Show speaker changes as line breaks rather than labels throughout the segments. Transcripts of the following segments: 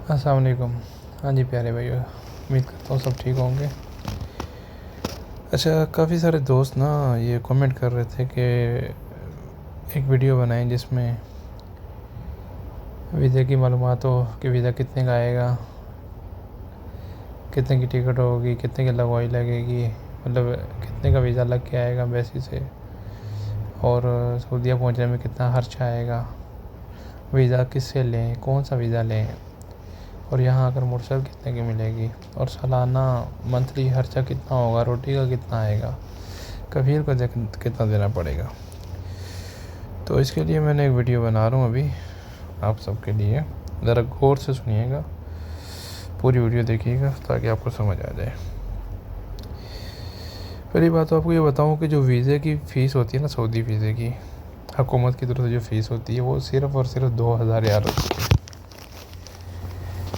अस्सलाम वालेकुम। हाँ जी प्यारे भाइयों, उम्मीद करता हूँ सब ठीक होंगे। अच्छा, काफ़ी सारे दोस्त ना ये कमेंट कर रहे थे कि एक वीडियो बनाएं जिसमें वीज़ा की मालूमात हो कि वीज़ा कितने का आएगा, कितने की टिकट होगी, कितने की लगवाई लगेगी, मतलब कितने का वीज़ा लग के आएगा एम्बेसी से, और सऊदीया पहुँचने में कितना खर्चा आएगा, वीज़ा किससे लें, कौन सा वीज़ा लें, और यहाँ आकर मुर्सल कितने की मिलेगी, और सालाना मंथली खर्चा कितना होगा, रोटी का कितना आएगा, कफील को कितना देना पड़ेगा। तो इसके लिए मैंने एक वीडियो बना रहा हूँ अभी आप सबके लिए। ज़रा गौर से सुनिएगा, पूरी वीडियो देखिएगा ताकि आपको समझ आ जाए। पहली बात तो आपको ये बताऊँ कि जो वीज़े की फ़ीस होती है ना, सऊदी वीज़े की हुकूमत की तरफ से जो फ़ीस होती है वो सिर्फ़ और सिर्फ 2000 रियाल होती है।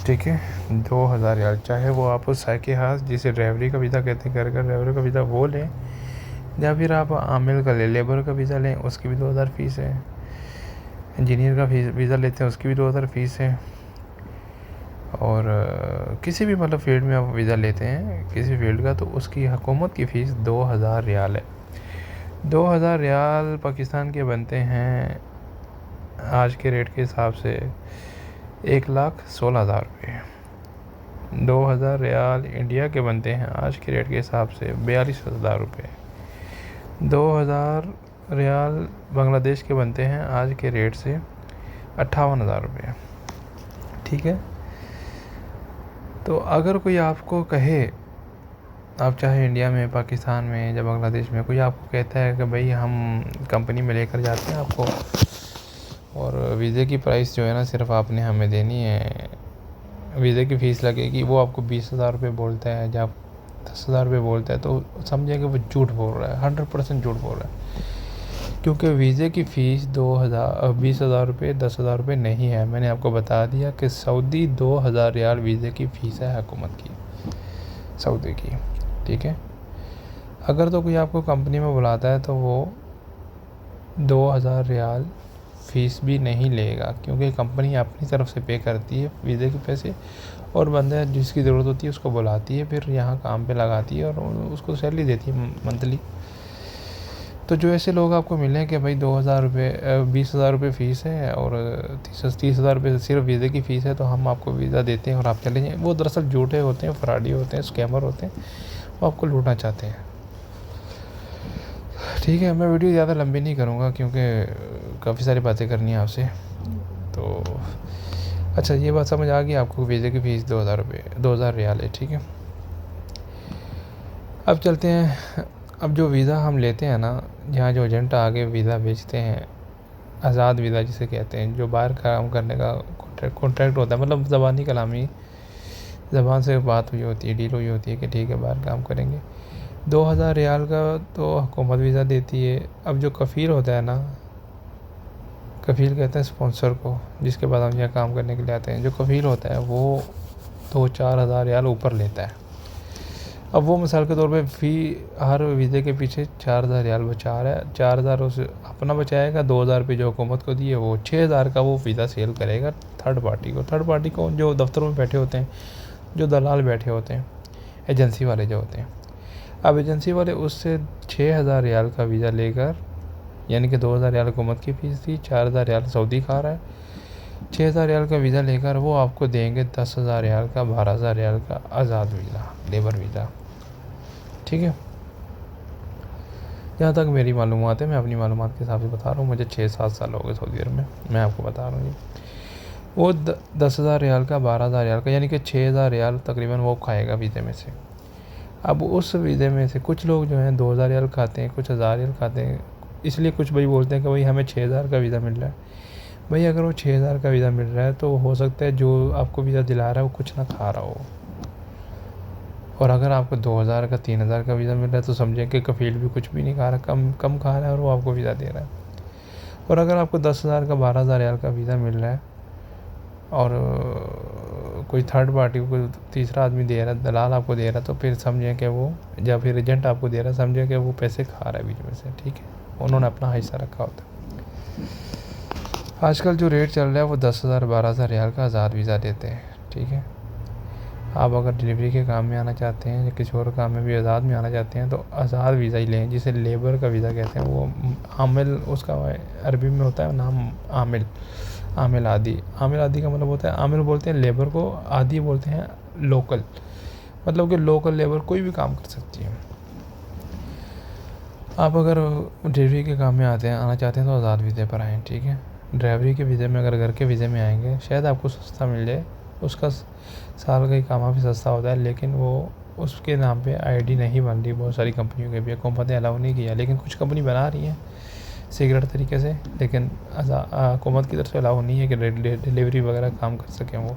ठीक है, 2000 रियाल। चाहे वो आप साइके हाथ जिसे ड्राइवरी का वीज़ा कहते हैं, घर का ड्राइवर का वीज़ा वो लें, या फिर आप आमिल का लेबर का वीज़ा लें, उसकी भी 2000 फ़ीस है। इंजीनियर का वीज़ा लेते हैं उसकी भी 2000 फ़ीस है। और किसी भी मतलब फील्ड में आप वीज़ा लेते हैं किसी फील्ड का, तो उसकी हुकूमत की फ़ीस 2000 रियाल है। 2000 रियाल पाकिस्तान के बनते हैं आज के रेट के हिसाब से 1,16,000 रुपये। 2000 रियाल इंडिया के बनते हैं आज के रेट के हिसाब से 42,000 रुपये। 2000 रियाल बांग्लादेश के बनते हैं आज के रेट से 58,000 रुपये। ठीक है, तो अगर कोई आपको कहे, आप चाहे इंडिया में, पाकिस्तान में या बांग्लादेश में, कोई आपको कहता है कि भाई हम कंपनी में लेकर जाते हैं आपको, और वीज़े की प्राइस जो है ना सिर्फ आपने हमें देनी है, वीज़े की फ़ीस लगेगी, वो आपको 20,000 रुपये बोलता है या 10,000 रुपये बोलता है, तो समझिए कि वो झूठ बोल रहा है, 100% झूठ बोल रहा है। क्योंकि वीज़े की फ़ीस 20,000 रुपये, 10,000 रुपये नहीं है। मैंने आपको बता दिया कि सऊदी 2000 रियाल वीज़े की फ़ीस है हुकूमत की, सऊदी की। ठीक है, अगर तो कोई आपको कंपनी में बुलाता है तो वो 2000 रियाल फ़ीस भी नहीं लेगा, क्योंकि कंपनी अपनी तरफ से पे करती है वीज़े के पैसे, और बंदा जिसकी ज़रूरत होती है उसको बुलाती है, फिर यहाँ काम पे लगाती है और उसको सैलरी देती है मंथली। तो जो ऐसे लोग आपको मिले कि भाई 2000 रुपये 20,000 रुपये फ़ीस है और 30,000 रुपये सिर्फ वीज़े की फ़ीस है, तो हम आपको वीज़ा देते हैं और आप चले जाएँ, वो दरअसल झूठे होते हैं, फ्रॉडी होते हैं, स्कैमर होते हैं, वो आपको लूटना चाहते हैं। ठीक है, मैं वीडियो ज़्यादा लंबी नहीं करूँगा क्योंकि काफ़ी सारी बातें करनी है आपसे। तो अच्छा, ये बात समझ आ गई आपको, वीज़े की फ़ीस 2000 रियाल है। ठीक है, अब चलते हैं। अब जो वीज़ा हम लेते हैं ना, यहाँ जो एजेंट आगे वीज़ा बेचते हैं, आज़ाद वीज़ा जिसे कहते हैं, जो बाहर काम करने का कॉन्ट्रैक्ट होता है, मतलब ज़बानी कलामी, ज़बान से बात हुई होती है, डील हुई होती है कि ठीक है बाहर काम करेंगे। 2000 रियाल का तो हुकूमत वीज़ा देती है। अब जो कफ़ील होता है ना, कफ़ील कहते हैं स्पॉन्सर को, जिसके बाद हम यहाँ काम करने के लिए आते हैं, जो कफ़ील होता है वो 2-4 हज़ार रियाल ऊपर लेता है। अब वो मिसाल के तौर पे हर वीज़े के पीछे 4,000 रियाल बचा रहा है, 4,000 उसे अपना बचाएगा, 2,000 रुपये जो हुकूमत को दिए, वो 6,000 का वो वीज़ा सेल करेगा थर्ड पार्टी को जो दफ्तरों में बैठे होते हैं, जो दलाल बैठे होते हैं, एजेंसी वाले जो होते हैं। अब एजेंसी वाले उससे 6,000 रियाल का वीज़ा लेकर, यानी कि 2,000 रियाल हुकूमत की फ़ीस थी, 4,000 रियाल सऊदी खा रहा है, 6,000 रियाल का वीज़ा लेकर वो आपको देंगे 10,000 रियाल का, 12,000 रियाल का आज़ाद वीज़ा, लेबर वीज़ा। ठीक है, जहाँ तक मेरी मालूमात है, मैं अपनी मालूमात के हिसाब से बता रहा हूँ, मुझे 6-7 साल हो गए सऊदी अरब में, मैं आपको बता रहा हूँ। वो 10,000 रियाल का, 12,000 रियाल का, यानी कि 6,000 रियाल तकरीबन वो खाएगा वीज़े में से। अब उस वीज़े में से कुछ लोग जो हैं 2,000 रियाल खाते हैं, कुछ 1,000 रियाल खाते हैं, इसलिए कुछ भाई बोलते हैं कि भाई हमें 6,000 का वीज़ा मिल रहा है। भाई अगर वो 6,000 का वीज़ा मिल रहा है तो हो सकता है जो आपको वीज़ा दिला रहा है वो कुछ ना खा रहा हो, और अगर आपको 2,000 का, 3,000 का वीज़ा मिल रहा है तो समझें कि कफ़ील भी कुछ भी नहीं खा रहा, कम कम खा रहा है और वो आपको वीज़ा दे रहा है। और अगर आपको 10,000 का, 12,000 रियाल का वीज़ा मिल रहा है और कोई थर्ड पार्टी को, कोई तीसरा आदमी दे रहा है, दलाल आपको दे रहा है, तो फिर समझें कि वो, या फिर एजेंट आपको दे रहा है, समझें कि वो पैसे खा रहा है बीच में से। ठीक है, उन्होंने अपना हिस्सा रखा होता है। आजकल जो रेट चल रहा है वो 10,000 12,000 रियाल का आज़ाद वीज़ा देते हैं। ठीक ठीक है। आप अगर डिलीवरी के काम में आना चाहते हैं या किसी और काम में भी आज़ाद में आना चाहते हैं तो आज़ाद वीज़ा ही लें, जिसे लेबर का वीज़ा कहते हैं। वो आमिल उसका अरबी में होता है नाम आमिल, आमिल आदि। आमिल आदि का मतलब होता है, आमिल बोलते हैं लेबर को, आदि बोलते हैं लोकल, मतलब कि लोकल लेबर कोई भी काम कर सकती है। आप अगर डिलीवरी के काम में आना चाहते हैं तो आज़ाद वीज़े पर आएँ, ठीक है। ड्राइवरी के वीज़े में, अगर घर के वीज़े में आएंगे शायद आपको सस्ता मिल जाए, उसका साल का ही काम भी सस्ता होता है, लेकिन वो उसके नाम पे आईडी नहीं बन रही बहुत सारी कंपनियों के भी। हुकूमत ने अलाउ नहीं किया, लेकिन कुछ कंपनी बना रही हैं सीक्रेट तरीके से, लेकिन हुकूमत की तरफ से अलाउ नहीं है कि डिलीवरी वगैरह काम कर सकें वो,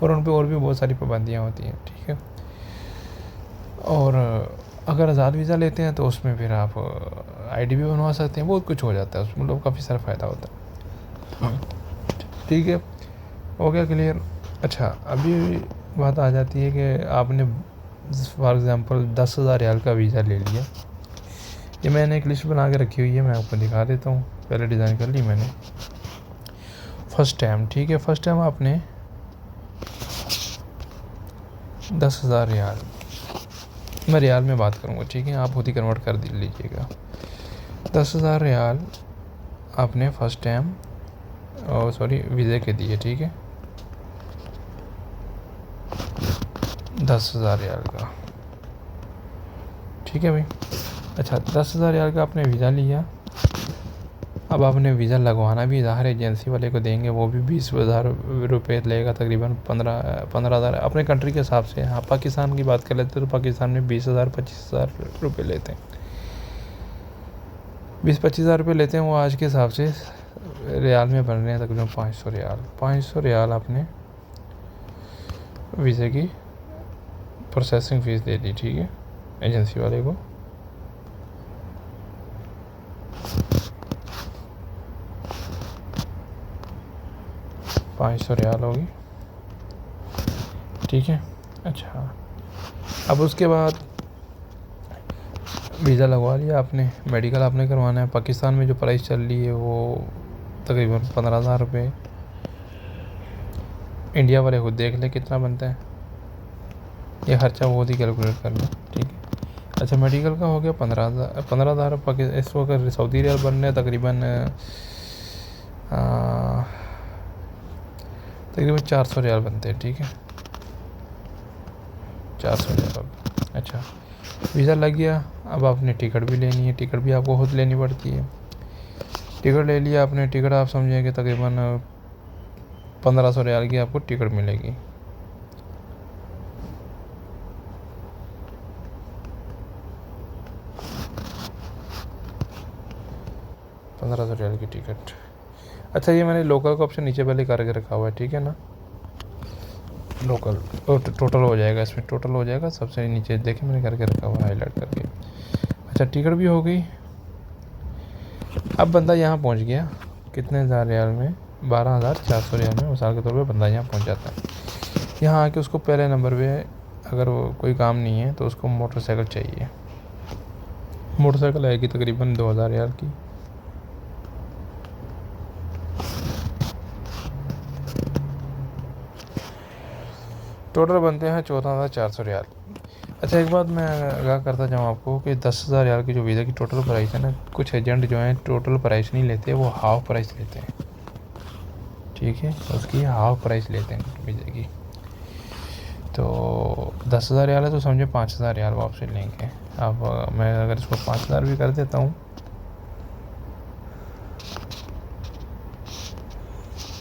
और उन पर और भी बहुत सारी पाबंदियाँ होती हैं, ठीक है। और अगर आज़ाद वीज़ा लेते हैं तो उसमें फिर आप आईडी भी बनवा सकते हैं, बहुत कुछ हो जाता है उसमें, मतलब काफ़ी सारा फ़ायदा होता है, ठीक है। हो गया क्लियर। अच्छा, अभी बात आ जाती है कि आपने फॉर एग्ज़ाम्पल 10,000 रियाल का वीज़ा ले लिया। ये मैंने एक लिस्ट बना के रखी हुई है, मैं आपको दिखा देता हूँ। पहले डिज़ाइन कर ली मैंने फर्स्ट टाइम, ठीक है। फर्स्ट टाइम आपने 10,000 रियाल, मैं रियाल में बात करूँगा, ठीक है, आप खुद ही कन्वर्ट कर लीजिएगा। 10,000 रियाल आपने फर्स्ट टाइम वीज़े के दिए, ठीक है। 10,000 रियाल का, ठीक है भाई। अच्छा, 10,000 रियाल का आपने वीज़ा लिया। अब आपने वीज़ा लगवाना भी ज़ाहिर एजेंसी वाले को देंगे, वो भी 20,000 रुपये लेगा, तकरीबन 15,000 अपने कंट्री के हिसाब से। हाँ, पाकिस्तान की बात कर लेते तो पाकिस्तान में 20,000 25,000 रुपये लेते हैं, 20-25,000 रुपये लेते हैं वो आज के हिसाब से। रियाल में बन रहे हैं तकरीबन 500 रियाल। 500 रियाल आपने वीज़े की प्रोसेसिंग फ़ीस दे दी, ठीक है, एजेंसी वाले को। $500 होगी, ठीक है। अच्छा, अब उसके बाद वीज़ा लगवा लिया आपने, मेडिकल आपने करवाना है। पाकिस्तान में जो प्राइस चल रही है वो तकरीबन 15,000 रुपये। इंडिया वाले खुद देख ले कितना बनता है, ये खर्चा बहुत ही कैलकुलेट कर लो, ठीक है। अच्छा, मेडिकल का हो गया 15,000। इस वक्त सऊदी रियाल बन रहे हैं तकरीबन 400 रियाल बनते हैं, ठीक है, 400 रियाल। अच्छा, वीज़ा लग गया। अब आपने टिकट भी लेनी है, टिकट भी आपको खुद लेनी पड़ती है। टिकट ले लिया आपने, टिकट आप समझिए कि तकरीबन 1,500 रियाल की आपको टिकट मिलेगी। $1,500 की टिकट। अच्छा, ये मैंने लोकल का ऑप्शन नीचे पहले करके रखा हुआ है, ठीक है ना। लोकल टोटल हो जाएगा, इसमें टोटल हो जाएगा, सबसे नीचे देखिए मैंने करके रखा हुआ है हाईलाइट करके। अच्छा, टिकट भी हो गई। अब बंदा यहाँ पहुँच गया कितने हज़ार रियाल में, 12,400 रियाल में मिसाल के तौर पे बंदा यहाँ पहुँच जाता है। यहाँ आके उसको पहले नंबर पे अगर कोई काम नहीं है तो उसको मोटरसाइकिल चाहिए। मोटरसाइकिल आएगी तकरीबन 2,000 रियाल की। टोटल बनते हैं 14,400 रियाल। अच्छा, एक बात मैं आगाह करता जाऊँ आपको कि 10,000 रियाल की जो वीज़ा की टोटल प्राइस है ना, कुछ एजेंट जो हैं टोटल प्राइस नहीं लेते, वो हाफ प्राइस लेते हैं, ठीक है, उसकी हाफ प्राइस लेते हैं वीज़े की। तो 10,000 रियाल है तो समझे 5,000 रियाल वापस लेंगे। अब मैं अगर इसको 5,000 भी कर देता हूँ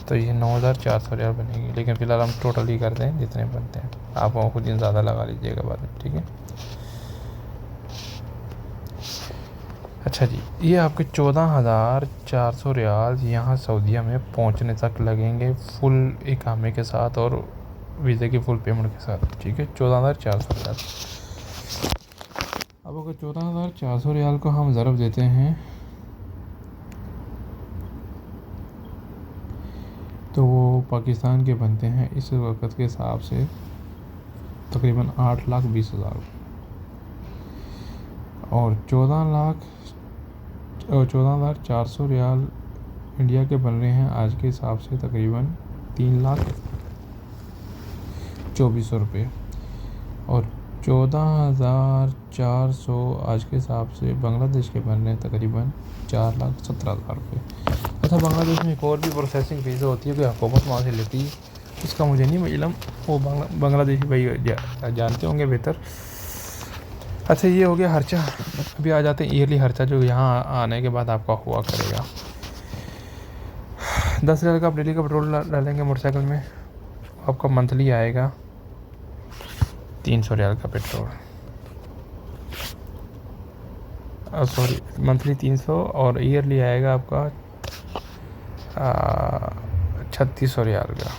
तो ये 9,400 रियाल बनेगी, लेकिन फ़िलहाल हम टोटल ही करते हैं जितने बनते हैं, आप खुद दिन ज़्यादा लगा लीजिएगा बाद में, ठीक है। अच्छा जी, ये आपके 14,400 रियाल यहाँ सऊदीया में पहुँचने तक लगेंगे, फुल इकामे के साथ और वीज़े की फुल पेमेंट के साथ, ठीक है, 14,400 रियाल। अब अगर 14,400 रियाल को हम ज़रब देते हैं तो वो पाकिस्तान के बनते हैं इस वक्त के हिसाब से तकरीबन 8,20,000, और 14,400 रियाल इंडिया के बन रहे हैं आज के हिसाब से तकरीबन ₹2400 और 14,400 आज के हिसाब से बांग्लादेश के बन रहे हैं तकरीबन 4,17,000 रुपये। अच्छा, बांग्लादेश में एक और भी प्रोसेसिंग फ़ीस होती है, कोई हुकूमत वहाँ से लेती है, उसका मुझे नहीं इल्म, वो बांग्लादेशी भाई जानते होंगे बेहतर। अच्छा, ये हो गया खर्चा। अभी आ जाते हैं ईयरली खर्चा, जो यहाँ आने के बाद आपका हुआ करेगा। 10 रियाल का आप डेली का पेट्रोल डालेंगे मोटरसाइकिल में, आपका मंथली आएगा 300 रियाल का पेट्रोल, सॉरी मंथली 300, और ईयरली आएगा आपका 3600 रियाल का।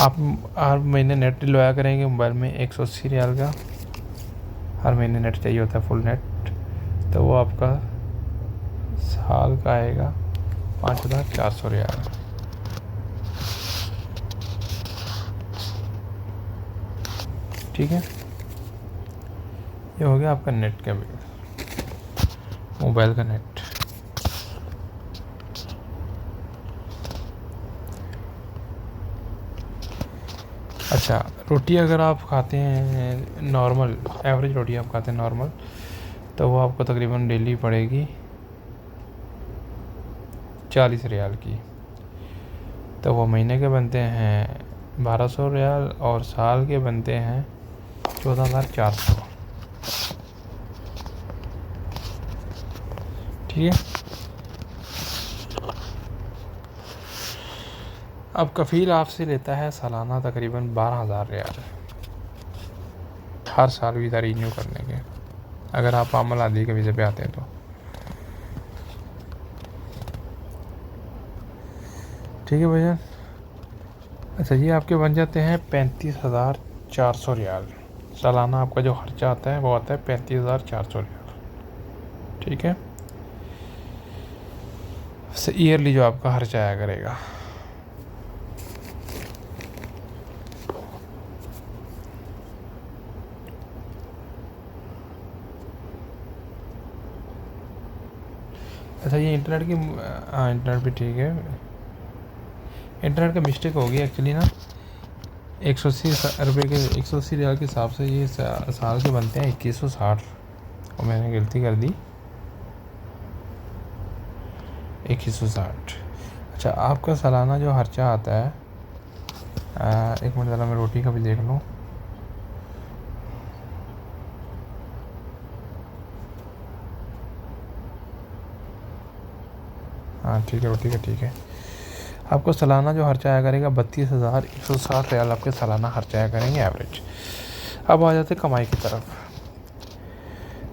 आप हर महीने नेट डलवाया करेंगे मोबाइल में 180 रियाल का, हर महीने नेट चाहिए होता है, फुल नेट, तो वो आपका साल का आएगा 5,400 रियाल। ठीक है, ये हो गया आपका नेट का बिल, मोबाइल का नेट। अच्छा, रोटी अगर आप खाते हैं नॉर्मल, एवरेज रोटी आप खाते हैं नॉर्मल, तो वो आपको तकरीबन डेली पड़ेगी 40 रियाल की, तो वो महीने के बनते हैं 1200 रियाल और साल के बनते हैं 14,400। ठीक है, अब कफ़ील आपसे लेता है सालाना तकरीबन 12,000 रियाल हर साल वीज़ा रीन्यू करने के, अगर आप आमल आदि के वीज़े पे आते हैं तो। ठीक है भैया। अच्छा, ये आपके बन जाते हैं 35,400 रियाल सालाना। आपका जो खर्चा आता है वो आता है 35,400 रियाल। ठीक है, ईयरली जो आपका खर्चा आया करेगा। अच्छा, ये इंटरनेट की, हाँ इंटरनेट भी ठीक है, इंटरनेट का मिस्टेक हो गई एक्चुअली ना। 180 रुपये के 180 रियाल के हिसाब से ये साल के बनते हैं 2160, और मैंने गलती कर दी 2160। अच्छा, आपका सालाना जो खर्चा आता है, एक मिनट ज़रा मैं रोटी का भी देख लूँ। हाँ ठीक है, रोटी का ठीक है। आपको सालाना जो खर्चा आया करेगा 32,160 रियाल आपके सालाना खर्चा आया करेंगे एवरेज। अब आ जाते कमाई की तरफ।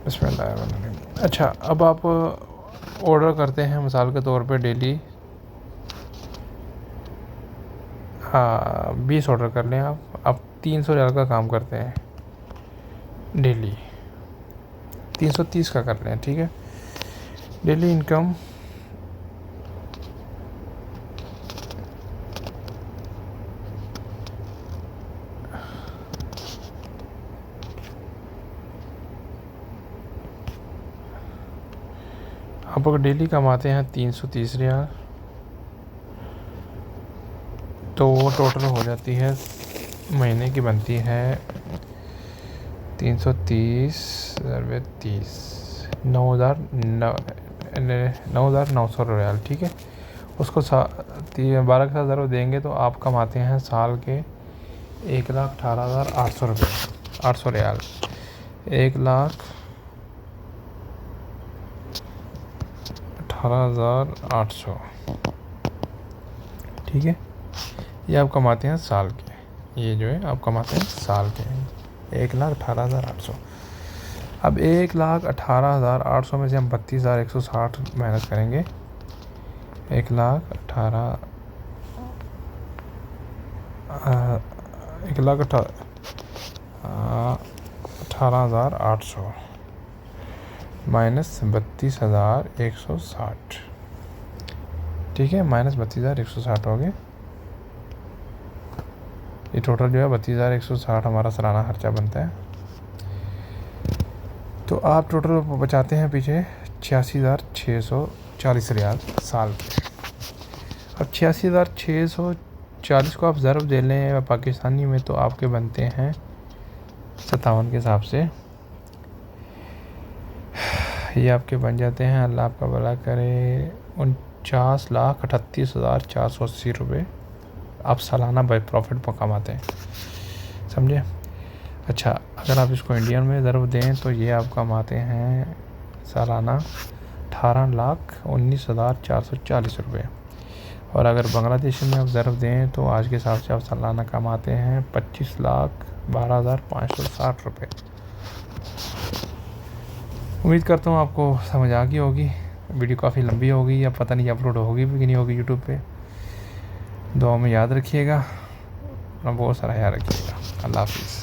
बिस्मिल्लाह। अच्छा, अब आप ऑर्डर करते हैं मिसाल के तौर पे डेली 20 ऑर्डर कर लें आप 300 रियाल का काम करते हैं डेली, 330 का कर लें। ठीक है, डेली इनकम आप अगर डेली कमाते हैं 330 रियाल, तो वो टोटल हो जाती है, महीने की बनती है 330 × 30 9,900 रियाल। ठीक है, उसको 12 के साथ ज़रूर देंगे तो आप कमाते हैं साल के 1,18,800 रुपये, 800 रियाल, 1,18,800। ठीक है, ये आप कमाते हैं साल के, ये जो है आप कमाते हैं साल के 1,18,800। अब 1,18,800 में से हम 32,160 माइनस करेंगे, 1,18,800 माइनस 32,160। ठीक है, माइनस 32,160 हो गए। ये टोटल जो है 32,160 हमारा सालाना खर्चा बनता है। तो आप टोटल बचाते हैं पीछे 86,640 रियाल साल के। अब 86,640 को आप ज़रब दे लें पाकिस्तानी में तो आपके बनते हैं 57 के हिसाब से। ये आपके बन जाते हैं, अल्लाह आपका भला करे, 49,38,480 रुपये आप सालाना बाई प्रॉफिट पर कमाते हैं, समझे। अच्छा, अगर आप इसको इंडियन में ज़रब दें तो ये आप कमाते हैं सालाना 18,19,440 रुपये। और अगर बांग्लादेशी में आप ज़रब दें तो आज के हिसाब से आप सालाना कमाते हैं 25,12,560 रुपये। उम्मीद करता हूँ आपको समझ आ गई होगी। वीडियो काफ़ी लंबी होगी, या पता नहीं अपलोड होगी भी कि नहीं होगी यूट्यूब पे। दुआ में याद रखिएगा, अपना बहुत सारा ख्याल रखिएगा। अल्लाह हाफिज़।